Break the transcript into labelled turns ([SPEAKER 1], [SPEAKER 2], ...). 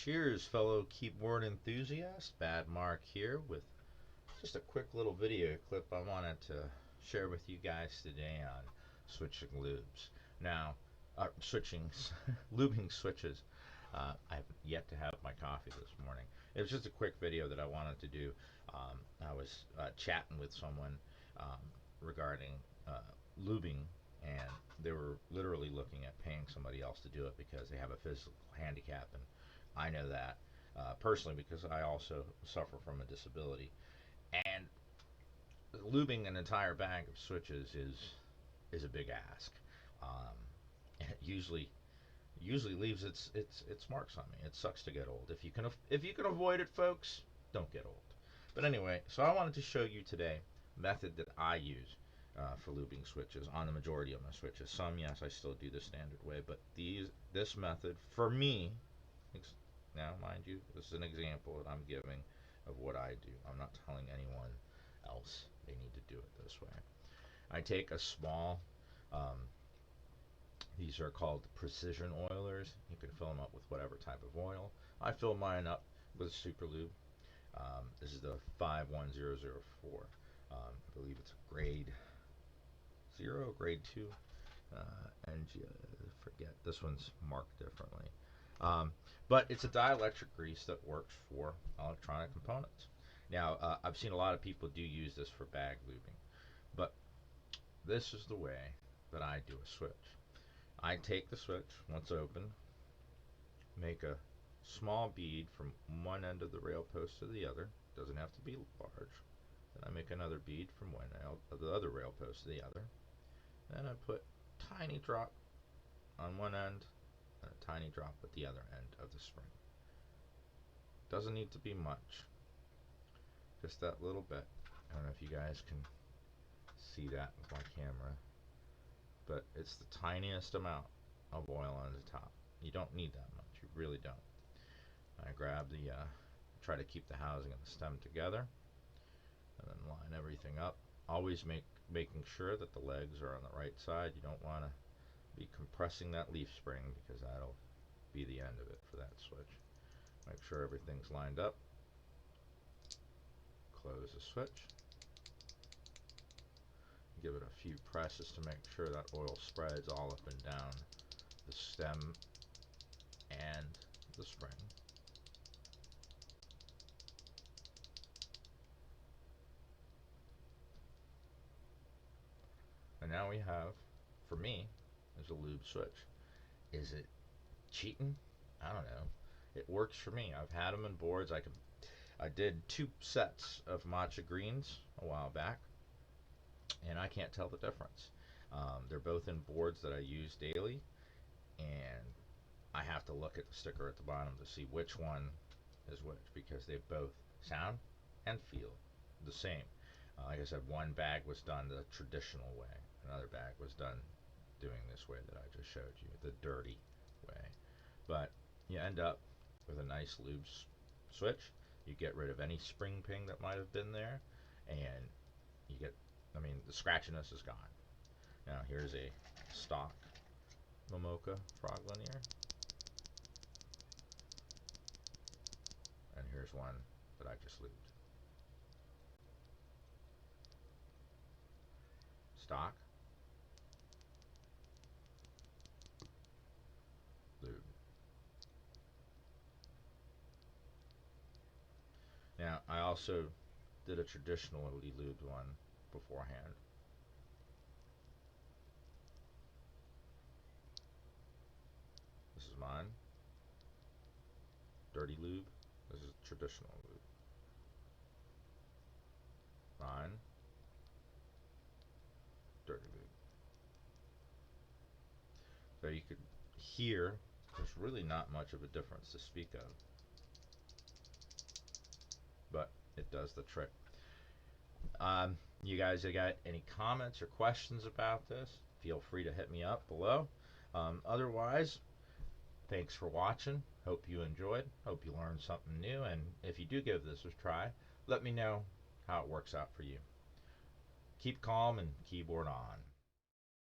[SPEAKER 1] Cheers, fellow keyboard enthusiasts. Bad Mark here with just a quick little video clip I wanted to share with you guys today on switching lubes. Now, switching, lubing switches. I have yet to have my coffee this morning. It was just a quick video that I wanted to do. I was chatting with someone regarding lubing, and they were literally looking at paying somebody else to do it because they have a physical handicap, and I know that personally because I also suffer from a disability. And lubing an entire bag of switches is a big ask, and it usually leaves its marks on me. It sucks to get old. If you can avoid it, folks, don't get old. But anyway, so I wanted to show you today a method that I use for lubing switches on the majority of my switches. Some, yes, I still do the standard way, but this method for me, now mind you, this is an example that I'm giving of what I do. I'm not telling anyone else they need to do it this way. I take a small, these are called precision oilers. You can fill them up with whatever type of oil. I fill mine up with SuperLube. This is the 51004. I believe it's a grade 0, grade 2, and forget, this one's marked differently. But it's a dielectric grease that works for electronic components. Now, I've seen a lot of people do use this for bag lubing, but this is the way that I do a switch. I take the switch, once open, make a small bead from one end of the rail post to the other. Doesn't have to be large. Then I make another bead from one end of the other rail post to the other. Then I put a tiny drop on one end and a tiny drop at the other end of the spring. Doesn't need to be much, just that little bit. I don't know if you guys can see that with my camera, but it's the tiniest amount of oil on the top. You don't need that much, you really don't. I grab the, try to keep the housing and the stem together, and then line everything up. Always making sure that the legs are on the right side. You don't want to be compressing that leaf spring because that'll be the end of it for that switch. Make sure everything's lined up. Close the switch. Give it a few presses to make sure that oil spreads all up and down the stem and the spring. And now we have, for me, is a lube switch. Is it cheating? I don't know. It works for me. I've had them in boards. I did 2 sets of matcha greens a while back, and I can't tell the difference. They're both in boards that I use daily, and I have to look at the sticker at the bottom to see which one is which because they both sound and feel the same. Like I said, one bag was done the traditional way. Another bag was done doing this way that I just showed you, the dirty way. But you end up with a nice lube switch. You get rid of any spring ping that might have been there, and you get, I mean, the scratchiness is gone. Now here's a stock Momoka frog linear, and here's one that I just lubed. Stock, lube. Now I also did a traditionally lubed one beforehand. This is mine. Dirty lube. This is traditional lube. Mine. Dirty lube. So you could hear there's really not much of a difference to speak of, but it does the trick. You guys got any comments or questions about this? Feel free to hit me up below. Otherwise, thanks for watching. Hope you enjoyed. Hope you learned something new. And if you do give this a try, let me know how it works out for you. Keep calm and keyboard on.